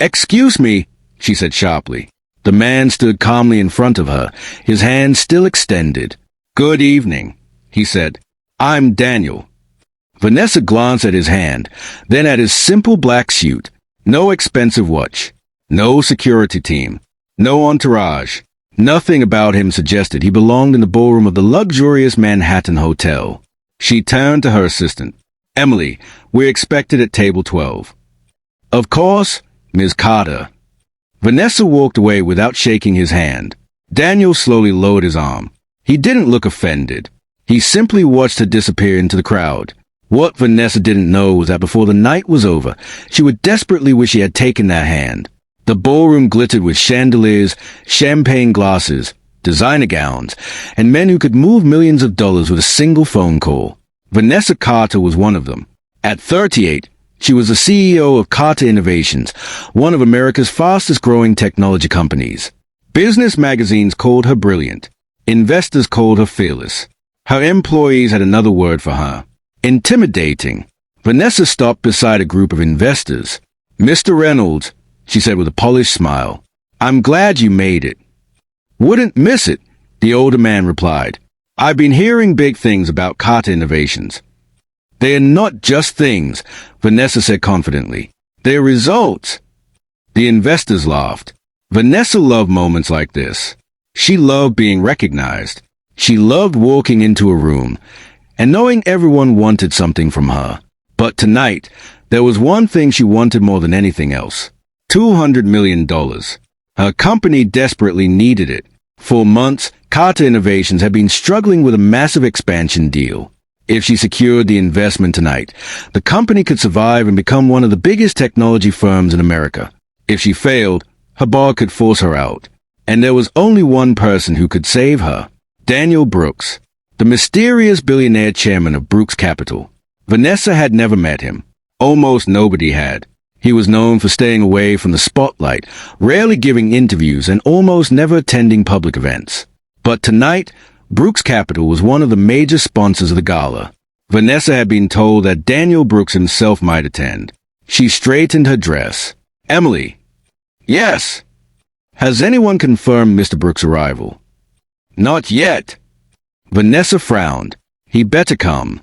"Excuse me," she said sharply. The man stood calmly in front of her, his hand still extended. "Good evening," he said. "I'm Daniel." Vanessa glanced at his hand, then at his simple black suit. No expensive watch. No security team. No entourage. Nothing about him suggested he belonged in the ballroom of the luxurious Manhattan hotel. She turned to her assistant. "Emily, we're expected at table 12. "Of course, Ms. Carter." Vanessa walked away without shaking his hand. Daniel slowly lowered his arm. He didn't look offended. He simply watched her disappear into the crowd. What Vanessa didn't know was that before the night was over, she would desperately wish he had taken that hand. The ballroom glittered with chandeliers, champagne glasses, designer gowns, and men who could move millions of dollars with a single phone call. Vanessa Carter was one of them. At 38, she was the CEO of Carter Innovations, one of America's fastest-growing technology companies. Business magazines called her brilliant. Investors called her fearless. Her employees had another word for her: intimidating. Vanessa stopped beside a group of investors. "Mr. Reynolds," she said with a polished smile, "I'm glad you made it." "Wouldn't miss it," the older man replied. "I've been hearing big things about Carter Innovations." "They are not just things," Vanessa said confidently. "They're results." The investors laughed. Vanessa loved moments like this. She loved being recognized. She loved walking into a room and knowing everyone wanted something from her. But tonight, there was one thing she wanted more than anything else: $200 million. Her company desperately needed it. For months, Carter Innovations had been struggling with a massive expansion deal. If she secured the investment tonight, the company could survive and become one of the biggest technology firms in America. If she failed, her boss could force her out. And there was only one person who could save her: Daniel Brooks, the mysterious billionaire chairman of Brooks Capital. Vanessa had never met him. Almost nobody had. He was known for staying away from the spotlight, rarely giving interviews, and almost never attending public events. But tonight, Brooks Capital was one of the major sponsors of the gala. Vanessa had been told that Daniel Brooks himself might attend. She straightened her dress. "Emily." "Yes." "Has anyone confirmed Mr. Brooks' arrival?" "Not yet." Vanessa frowned. "He better come."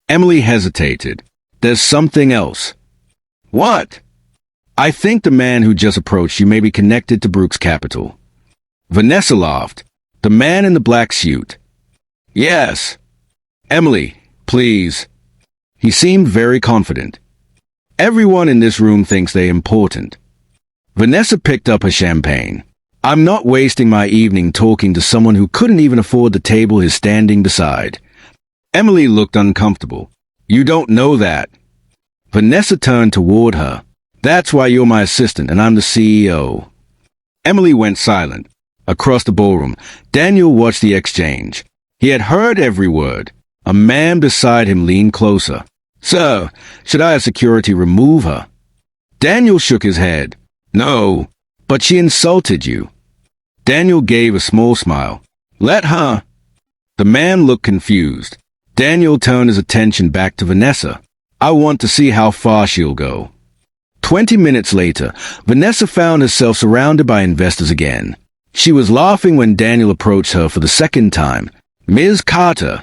Emily hesitated. "There's something else." "What?" "I think the man who just approached you may be connected to Brooks Capital." Vanessa laughed. "The man in the black suit?" "Yes." "Emily, please." He seemed very confident. "Everyone in this room thinks they're important." Vanessa picked up her champagne. "I'm not wasting my evening talking to someone who couldn't even afford the table he's standing beside." Emily looked uncomfortable. "You don't know that." Vanessa turned toward her. "That's why you're my assistant and I'm the CEO." Emily went silent. Across the ballroom, Daniel watched the exchange. He had heard every word. A man beside him leaned closer. "Sir, should I have security remove her?" Daniel shook his head. "No, but she insulted you." Daniel gave a small smile. "Let her." The man looked confused. Daniel turned his attention back to Vanessa. "I want to see how far she'll go." 20 minutes later, Vanessa found herself surrounded by investors again. She was laughing when Daniel approached her for the second time. "Ms. Carter."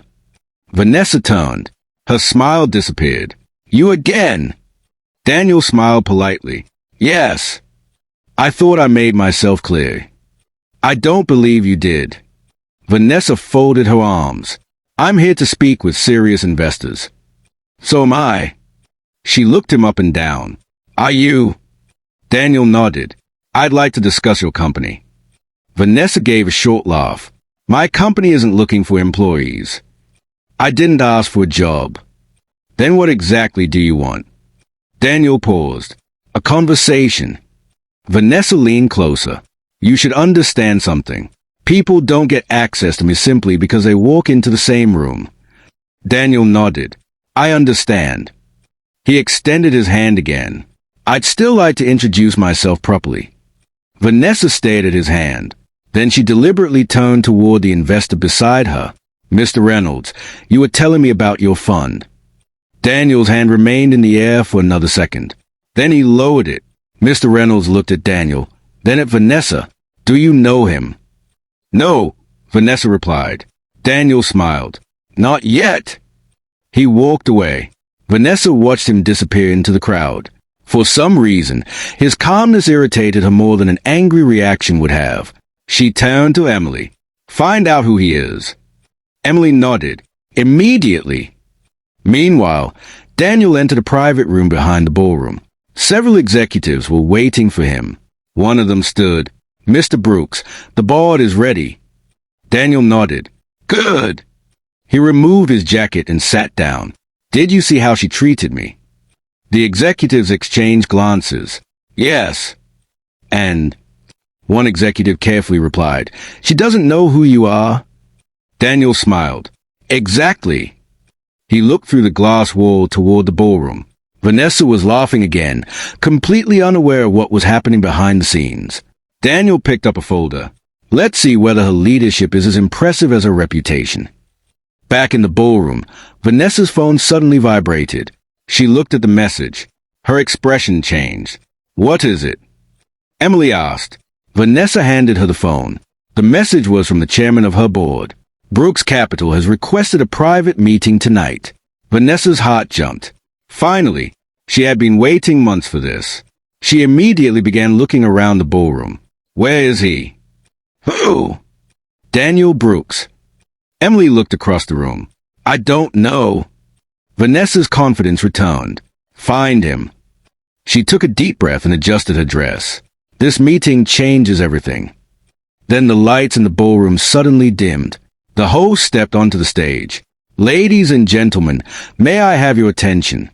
Vanessa turned. Her smile disappeared. "You again?" Daniel smiled politely. "Yes. I thought I made myself clear." "I don't believe you did." Vanessa folded her arms. "I'm here to speak with serious investors." "So am I." She looked him up and down. "Are you?" Daniel nodded. "I'd like to discuss your company." Vanessa gave a short laugh. "My company isn't looking for employees." "I didn't ask for a job." "Then what exactly do you want?" Daniel paused. "A conversation." Vanessa leaned closer. "You should understand something. People don't get access to me simply because they walk into the same room." Daniel nodded. "I understand." He extended his hand again. "I'd still like to introduce myself properly." Vanessa stared at his hand. Then she deliberately turned toward the investor beside her. "Mr. Reynolds, you were telling me about your fund." Daniel's hand remained in the air for another second. Then he lowered it. Mr. Reynolds looked at Daniel, then at Vanessa. Do you know him? No, Vanessa replied. Daniel smiled. Not yet. He walked away. Vanessa watched him disappear into the crowd. For some reason, his calmness irritated her more than an angry reaction would have. She turned to Emily. Find out who he is. Emily nodded. Immediately. Meanwhile, Daniel entered a private room behind the ballroom. Several executives were waiting for him. One of them stood. Mr. Brooks, the board is ready. Daniel nodded. Good. He removed his jacket and sat down. Did you see how she treated me? The executives exchanged glances. Yes. And one executive carefully replied, She doesn't know who you are. Daniel smiled. Exactly. He looked through the glass wall toward the ballroom. Vanessa was laughing again, completely unaware of what was happening behind the scenes. Daniel picked up a folder. Let's see whether her leadership is as impressive as her reputation. Back in the ballroom, Vanessa's phone suddenly vibrated. She looked at the message. Her expression changed. What is it? Emily asked. Vanessa handed her the phone. The message was from the chairman of her board. Brooks Capital has requested a private meeting tonight. Vanessa's heart jumped. Finally, she had been waiting months for this. She immediately began looking around the ballroom. Where is he? Who? Daniel Brooks. Emily looked across the room. I don't know. Vanessa's confidence returned. Find him. She took a deep breath and adjusted her dress. This meeting changes everything. Then the lights in the ballroom suddenly dimmed. The host stepped onto the stage. Ladies and gentlemen, may I have your attention?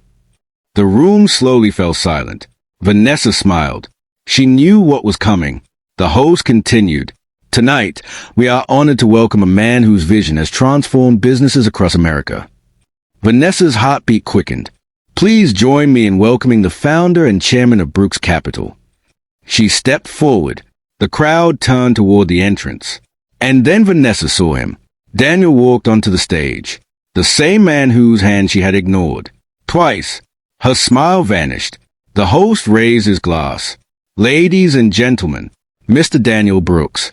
The room slowly fell silent. Vanessa smiled. She knew what was coming. The host continued. Tonight, we are honored to welcome a man whose vision has transformed businesses across America. Vanessa's heartbeat quickened. Please join me in welcoming the founder and chairman of Brooks Capital. She stepped forward. The crowd turned toward the entrance. And then Vanessa saw him. Daniel walked onto the stage. The same man whose hand she had ignored. Twice. Her smile vanished. The host raised his glass. Ladies and gentlemen, Mr. Daniel Brooks.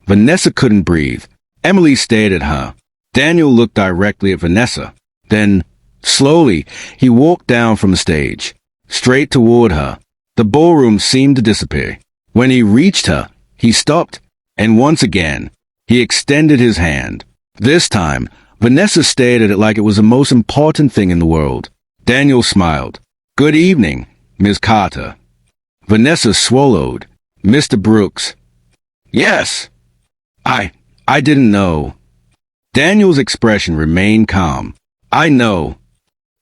Vanessa couldn't breathe. Emily stared at her. Daniel looked directly at Vanessa. Then, slowly, he walked down from the stage, straight toward her. The ballroom seemed to disappear. When he reached her, he stopped, and once again, he extended his hand. This time, Vanessa stared at it like it was the most important thing in the world. Daniel smiled. Good evening, Ms. Carter. Vanessa swallowed. Mr. Brooks. Yes. I didn't know. Daniel's expression remained calm. I know.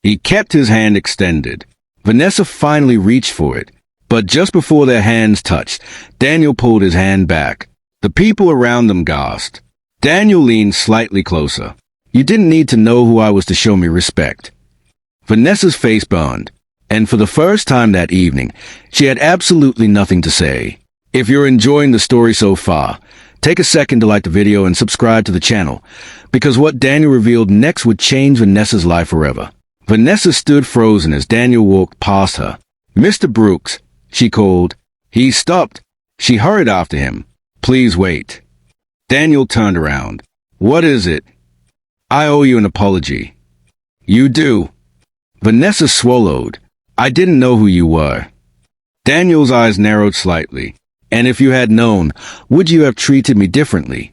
He kept his hand extended. Vanessa finally reached for it, but just before their hands touched, Daniel pulled his hand back. The people around them gasped. Daniel leaned slightly closer. You didn't need to know who I was to show me respect. Vanessa's face burned, and for the first time that evening, she had absolutely nothing to say. If you're enjoying the story so far, take a second to like the video and subscribe to the channel, because what Daniel revealed next would change Vanessa's life forever. Vanessa stood frozen as Daniel walked past her. Mr. Brooks, she called. He stopped. She hurried after him. Please wait. Daniel turned around. What is it? I owe you an apology. You do. Vanessa swallowed. I didn't know who you were. Daniel's eyes narrowed slightly. And if you had known, would you have treated me differently?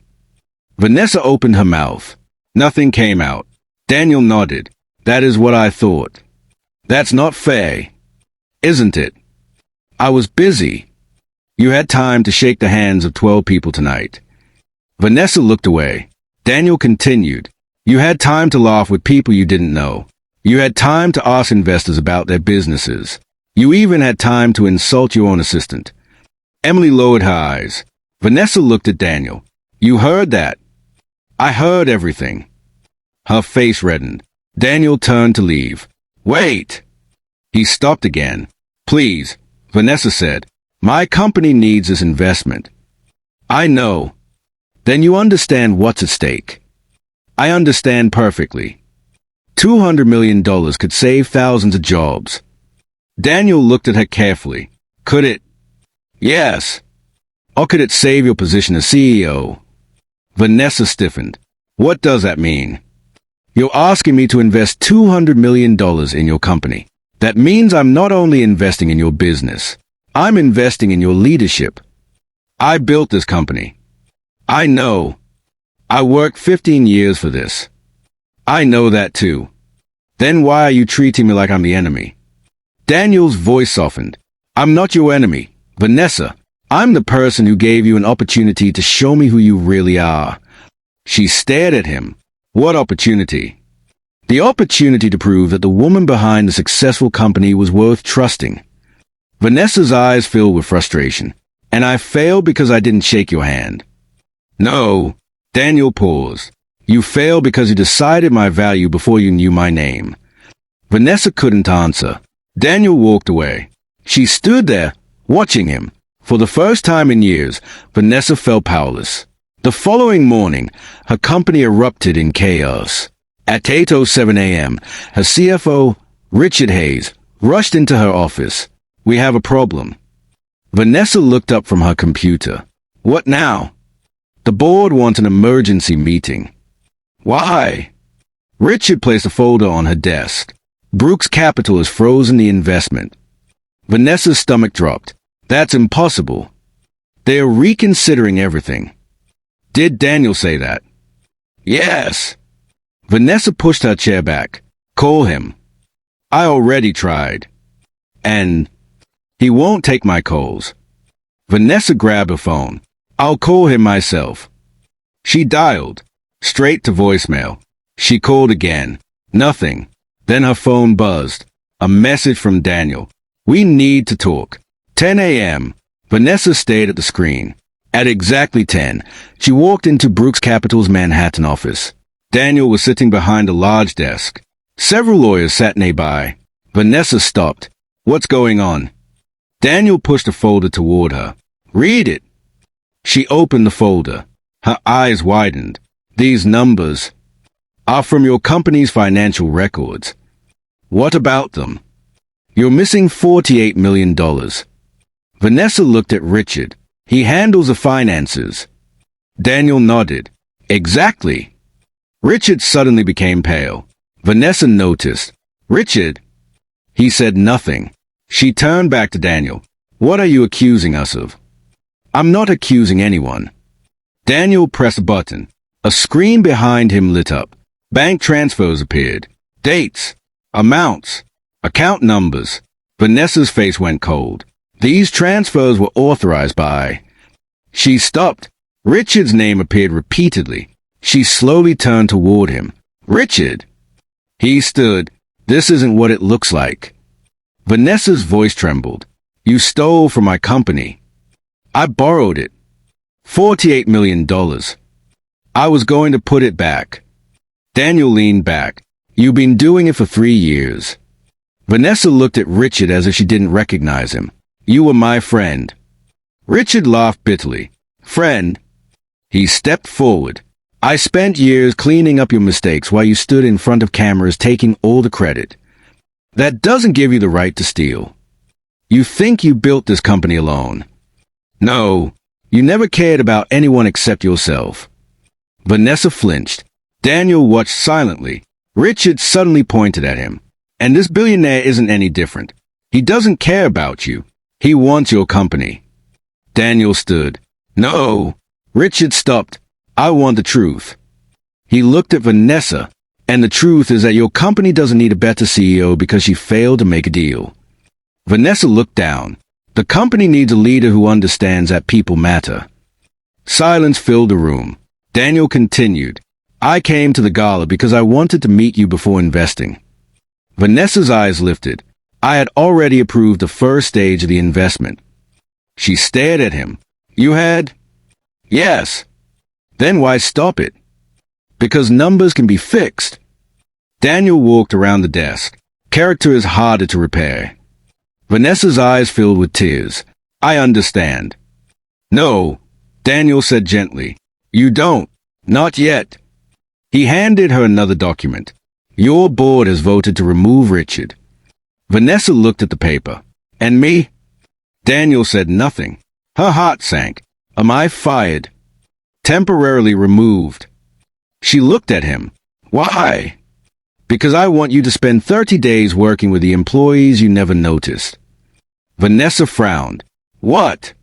Vanessa opened her mouth. Nothing came out. Daniel nodded. That is what I thought. That's not fair, isn't it? I was busy. You had time to shake the hands of 12 people tonight. Vanessa looked away. Daniel continued. You had time to laugh with people you didn't know. You had time to ask investors about their businesses. You even had time to insult your own assistant. Emily lowered her eyes. Vanessa looked at Daniel. You heard that? I heard everything. Her face reddened. Daniel turned to leave. Wait! He stopped again. Please, Vanessa said. My company needs this investment. I know. Then you understand what's at stake. I understand perfectly. $200 million could save thousands of jobs. Daniel looked at her carefully. Could it? Yes. Or could it save your position as CEO? Vanessa stiffened. What does that mean? You're asking me to invest $200 million in your company. That means I'm not only investing in your business, I'm investing in your leadership. I built this company. I know. I worked 15 years for this. I know that too. Then why are you treating me like I'm the enemy? Daniel's voice softened. I'm not your enemy, Vanessa. I'm the person who gave you an opportunity to show me who you really are. She stared at him. What opportunity? The opportunity to prove that the woman behind the successful company was worth trusting. Vanessa's eyes filled with frustration. And I failed because I didn't shake your hand. No. Daniel paused. You failed because you decided my value before you knew my name. Vanessa couldn't answer. Daniel walked away. She stood there, watching him. For the first time in years, Vanessa felt powerless. The following morning, her company erupted in chaos. At 8:07 a.m., her CFO, Richard Hayes, rushed into her office. We have a problem. Vanessa looked up from her computer. What now? The board wants an emergency meeting. Why? Richard placed a folder on her desk. Brooks Capital has frozen the investment. Vanessa's stomach dropped. That's impossible. They are reconsidering everything. Did Daniel say that? Yes. Vanessa pushed her chair back. Call him. I already tried. And he won't take my calls. Vanessa grabbed her phone. I'll call him myself. She dialed. Straight to voicemail. She called again. Nothing. Then her phone buzzed. A message from Daniel. We need to talk. 10 a.m. Vanessa stayed at the screen. At exactly 10, she walked into Brooks Capital's Manhattan office. Daniel was sitting behind a large desk. Several lawyers sat nearby. Vanessa stopped. What's going on? Daniel pushed a folder toward her. Read it. She opened the folder. Her eyes widened. These numbers are from your company's financial records. What about them? You're missing $48 million. Vanessa looked at Richard. He handles the finances. Daniel nodded. Exactly. Richard suddenly became pale. Vanessa noticed. Richard? He said nothing. She turned back to Daniel. What are you accusing us of? I'm not accusing anyone. Daniel pressed a button. A screen behind him lit up. Bank transfers appeared. Dates. Amounts. Account numbers. Vanessa's face went cold. These transfers were authorized by... She stopped. Richard's name appeared repeatedly. She slowly turned toward him. Richard! He stood. This isn't what it looks like. Vanessa's voice trembled. You stole from my company. I borrowed it. $48 million. I was going to put it back. Daniel leaned back. You've been doing it for 3 years. Vanessa looked at Richard as if she didn't recognize him. You were my friend. Richard laughed bitterly. Friend? He stepped forward. I spent years cleaning up your mistakes while you stood in front of cameras taking all the credit. That doesn't give you the right to steal. You think you built this company alone. No, you never cared about anyone except yourself. Vanessa flinched. Daniel watched silently. Richard suddenly pointed at him. And this billionaire isn't any different. He doesn't care about you. He wants your company. Daniel stood. No. Richard stopped. I want the truth. He looked at Vanessa. And the truth is that your company doesn't need a better CEO because she failed to make a deal. Vanessa looked down. The company needs a leader who understands that people matter. Silence filled the room. Daniel continued. I came to the gala because I wanted to meet you before investing. Vanessa's eyes lifted. I had already approved the first stage of the investment. She stared at him. You had? Yes. Then why stop it? Because numbers can be fixed. Daniel walked around the desk. Character is harder to repair. Vanessa's eyes filled with tears. I understand. No, Daniel said gently. You don't. Not yet. He handed her another document. Your board has voted to remove Richard. Vanessa looked at the paper. And me? Daniel said nothing. Her heart sank. Am I fired? Temporarily removed. She looked at him. Why? Because I want you to spend 30 days working with the employees you never noticed. Vanessa frowned. What?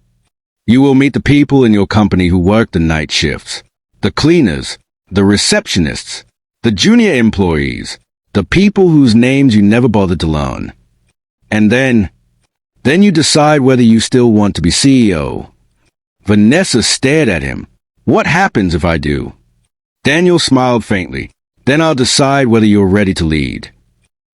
You will meet the people in your company who work the night shifts. The cleaners, the receptionists, the junior employees, the people whose names you never bothered to learn. And then you decide whether you still want to be CEO. Vanessa stared at him. What happens if I do? Daniel smiled faintly. Then I'll decide whether you're ready to lead.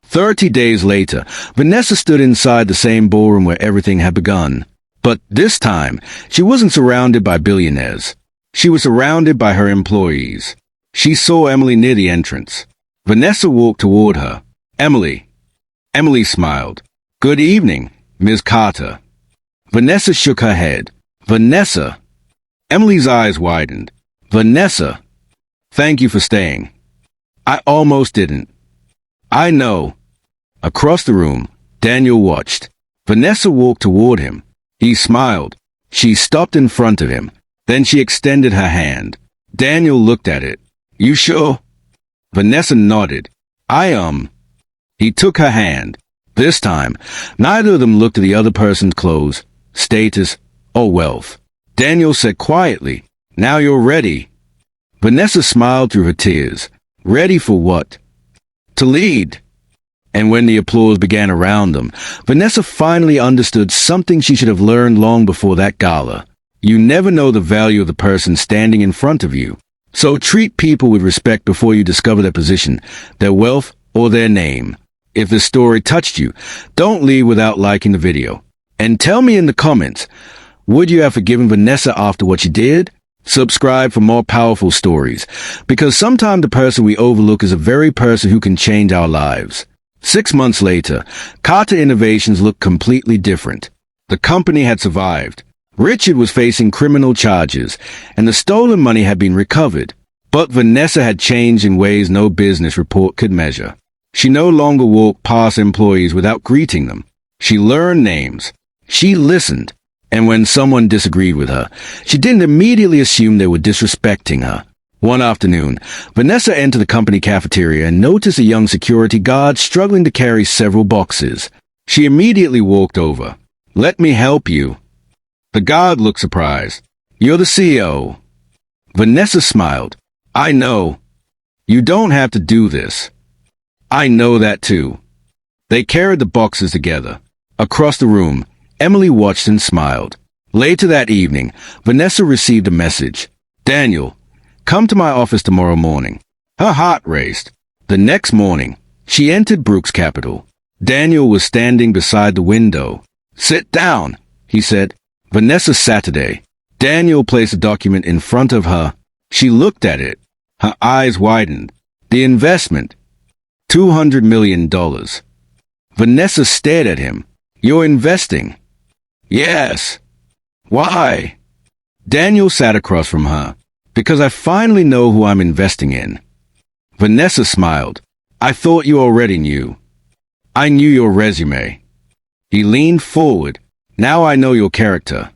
30 days later, Vanessa stood inside the same ballroom where everything had begun. But this time, she wasn't surrounded by billionaires. She was surrounded by her employees. She saw Emily near the entrance. Vanessa walked toward her. Emily. Emily smiled. Good evening, Ms. Carter. Vanessa shook her head. Vanessa. Emily's eyes widened. Vanessa. Thank you for staying. I almost didn't. I know. Across the room, Daniel watched. Vanessa walked toward him. He smiled. She stopped in front of him. Then she extended her hand. Daniel looked at it. You sure? Vanessa nodded. He took her hand. This time, neither of them looked at the other person's clothes, status, or wealth. Daniel said quietly, Now you're ready. Vanessa smiled through her tears. Ready for what? To lead. And when the applause began around them, Vanessa finally understood something she should have learned long before that gala. You never know the value of the person standing in front of you. So treat people with respect before you discover their position, their wealth, or their name. If this story touched you, don't leave without liking the video. And tell me in the comments, would you have forgiven Vanessa after what she did? Subscribe for more powerful stories, because sometimes the person we overlook is the very person who can change our lives. 6 months later, Carter Innovations looked completely different. The company had survived. Richard was facing criminal charges, and the stolen money had been recovered. But Vanessa had changed in ways no business report could measure. She no longer walked past employees without greeting them. She learned names. She listened. And when someone disagreed with her, she didn't immediately assume they were disrespecting her. One afternoon, Vanessa entered the company cafeteria and noticed a young security guard struggling to carry several boxes. She immediately walked over. Let me help you. The guard looked surprised. You're the CEO. Vanessa smiled. I know. You don't have to do this. I know that too. They carried the boxes together. Across the room, Emily watched and smiled. Later that evening, Vanessa received a message. Daniel, come to my office tomorrow morning. Her heart raced. The next morning, she entered Brooks Capital. Daniel was standing beside the window. Sit down, he said. Vanessa Saturday. Daniel placed a document in front of her. She looked at it. Her eyes widened. The investment. $200 million. Vanessa stared at him. You're investing. Yes. Why? Daniel sat across from her. Because I finally know who I'm investing in. Vanessa smiled. I thought you already knew. I knew your resume. He leaned forward. Now I know your character.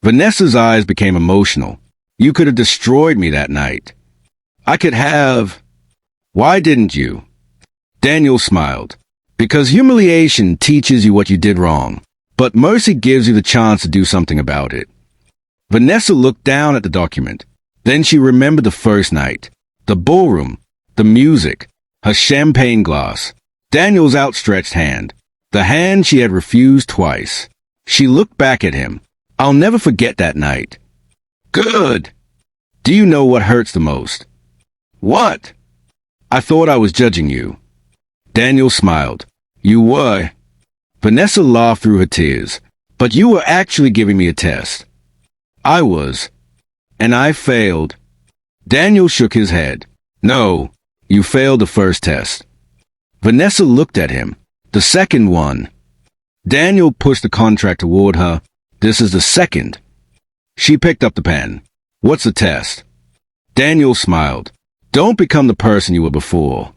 Vanessa's eyes became emotional. You could have destroyed me that night. I could have. Why didn't you? Daniel smiled. Because humiliation teaches you what you did wrong, but mercy gives you the chance to do something about it. Vanessa looked down at the document. Then she remembered the first night, the ballroom, the music, her champagne glass, Daniel's outstretched hand, the hand she had refused twice. She looked back at him. I'll never forget that night. Good. Do you know what hurts the most? What? I thought I was judging you. Daniel smiled. You were. Vanessa laughed through her tears. But you were actually giving me a test. I was. And I failed. Daniel shook his head. No, you failed the first test. Vanessa looked at him. The second one. Daniel pushed the contract toward her. This is the second. She picked up the pen. What's the test? Daniel smiled. Don't become the person you were before.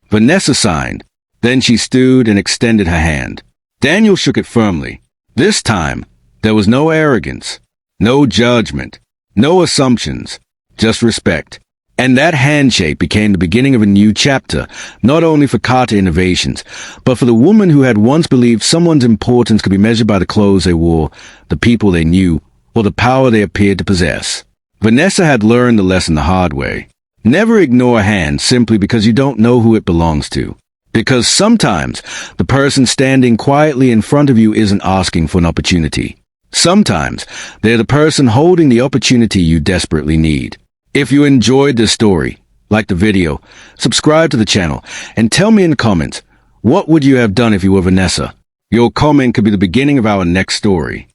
Vanessa signed. Then she stood and extended her hand. Daniel shook it firmly. This time, there was no arrogance, no judgment, no assumptions, just respect. And that handshake became the beginning of a new chapter, not only for Carter Innovations, but for the woman who had once believed someone's importance could be measured by the clothes they wore, the people they knew, or the power they appeared to possess. Vanessa had learned the lesson the hard way. Never ignore a hand simply because you don't know who it belongs to. Because sometimes the person standing quietly in front of you isn't asking for an opportunity. Sometimes they're the person holding the opportunity you desperately need. If you enjoyed this story, like the video, subscribe to the channel, and tell me in the comments, what would you have done if you were Vanessa? Your comment could be the beginning of our next story.